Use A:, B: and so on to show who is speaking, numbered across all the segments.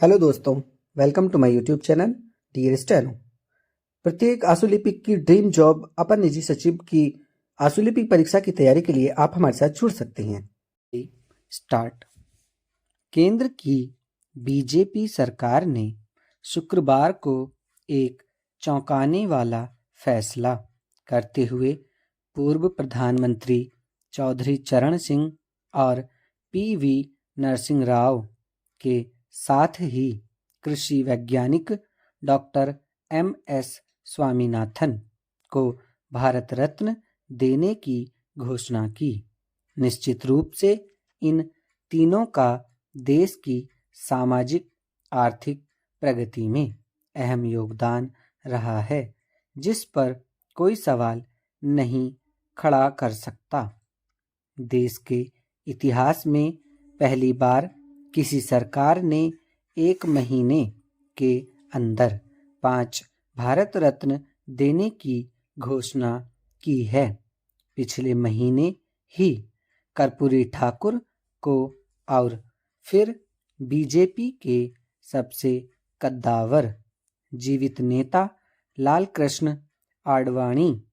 A: Hello दोस्तों, welcome to my YouTube channel dear steno. प्रत्येक आशुलिपिक की ड्रीम जॉब अपर निजी सचिव की आशुलिपिक परीक्षा की तैयारी के लिए आप हमारे साथ जुड़ सकते हैं। स्टार्ट। केंद्र की बीजेपी सरकार ने शुक्रवार को एक चौंकाने वाला फैसला करते हुए पूर्व प्रधानमंत्री चौधरी चरण सिंह और पीवी नरसिंह राव के साथ ही कृषि वैज्ञानिक डॉक्टर एम.एस. स्वामीनाथन को भारत रत्न देने की घोषणा की। निश्चित रूप से इन तीनों का देश की सामाजिक आर्थिक प्रगति में अहम योगदान रहा है, जिस पर कोई सवाल नहीं खड़ा कर सकता। देश के इतिहास में पहली बार किसी सरकार ने एक महीने के अंदर 5 भारत रत्न देने की घोषणा की है। पिछले महीने ही कर्पूरी ठाकुर को और फिर बीजेपी के सबसे कद्दावर जीवित नेता लाल कृष्ण आडवाणी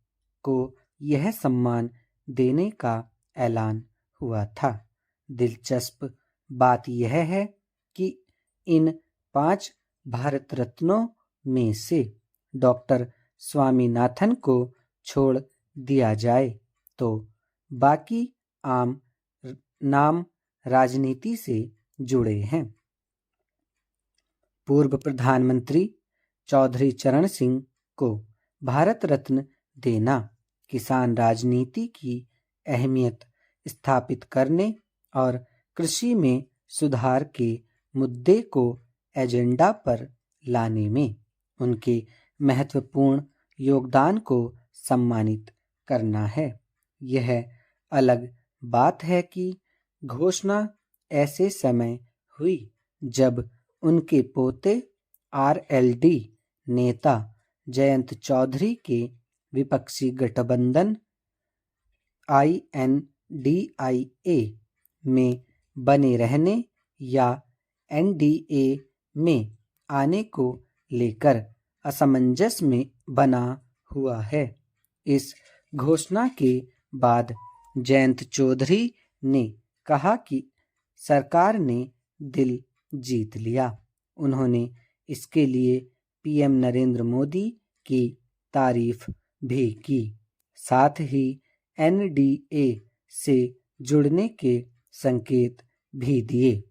A: को यह सम्मान देने का ऐलान हुआ था। दिलचस्प बात यह है कि इन 5 भारत रत्नों में से डॉक्टर स्वामीनाथन को छोड़ दिया जाए तो बाकी आम नाम राजनीति से जुड़े हैं। पूर्व प्रधानमंत्री चौधरी चरण सिंह को भारत रत्न देना किसान राजनीति की अहमियत स्थापित करने और कृषि में सुधार के मुद्दे को एजेंडा पर लाने में उनके महत्वपूर्ण योगदान को सम्मानित करना है। यह अलग बात है कि घोषणा ऐसे समय हुई जब उनके पोते आरएलडी नेता जयंत चौधरी के विपक्षी गठबंधन INDIA में बने रहने या एनडीए में आने को लेकर असमंजस में बना हुआ है। इस घोषणा के बाद जयंत चौधरी ने कहा कि सरकार ने दिल जीत लिया। उन्होंने इसके लिए पीएम नरेंद्र मोदी की तारीफ भी की, साथ ही एनडीए से जुड़ने के संकेत भी दिए।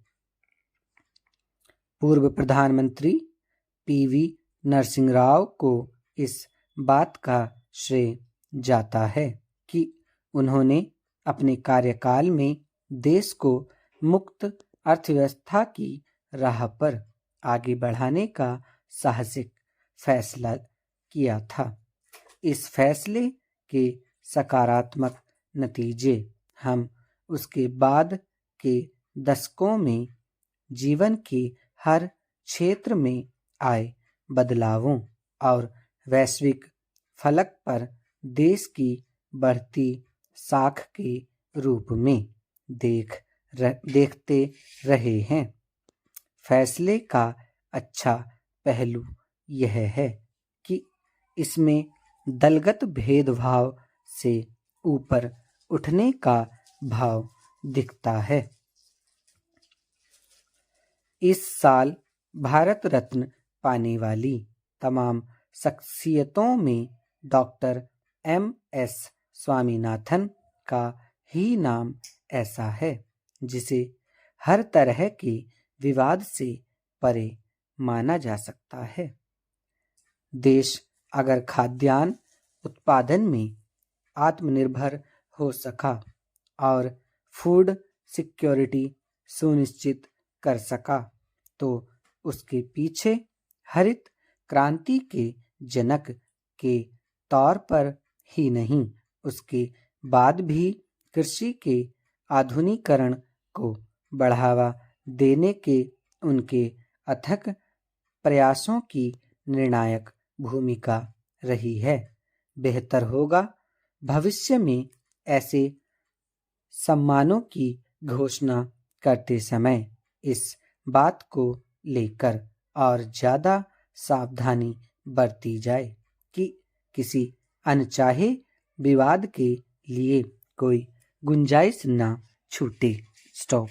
A: पूर्व प्रधानमंत्री पीवी नरसिंह राव को इस बात का श्रेय जाता है कि उन्होंने अपने कार्यकाल में देश को मुक्त अर्थव्यवस्था की राह पर आगे बढ़ाने का साहसिक फैसला किया था। इस फैसले के सकारात्मक नतीजे हम उसके बाद के दशकों में जीवन के हर क्षेत्र में आए बदलावों और वैश्विक फलक पर देश की बढ़ती साख के रूप में देखते रहे हैं। फैसले का अच्छा पहलू यह है कि इसमें दलगत भेदभाव से ऊपर उठने का भाव दिखता है। इस साल भारत रत्न पाने वाली तमाम शख्सियतों में डॉक्टर एम.एस. स्वामीनाथन का ही नाम ऐसा है जिसे हर तरह के विवाद से परे माना जा सकता है। देश अगर खाद्यान्न उत्पादन में आत्मनिर्भर हो सका और फूड सिक्योरिटी सुनिश्चित कर सका तो उसके पीछे हरित क्रांति के जनक के तौर पर ही नहीं, उसके बाद भी कृषि के आधुनिकीकरण को बढ़ावा देने के उनके अथक प्रयासों की निर्णायक भूमिका रही है। बेहतर होगा भविष्य में ऐसे सम्मानों की घोषणा करते समय इस बात को लेकर और ज़्यादा सावधानी बरती जाए कि किसी अनचाहे विवाद के लिए कोई गुंजाइश ना छूटे। स्टॉप।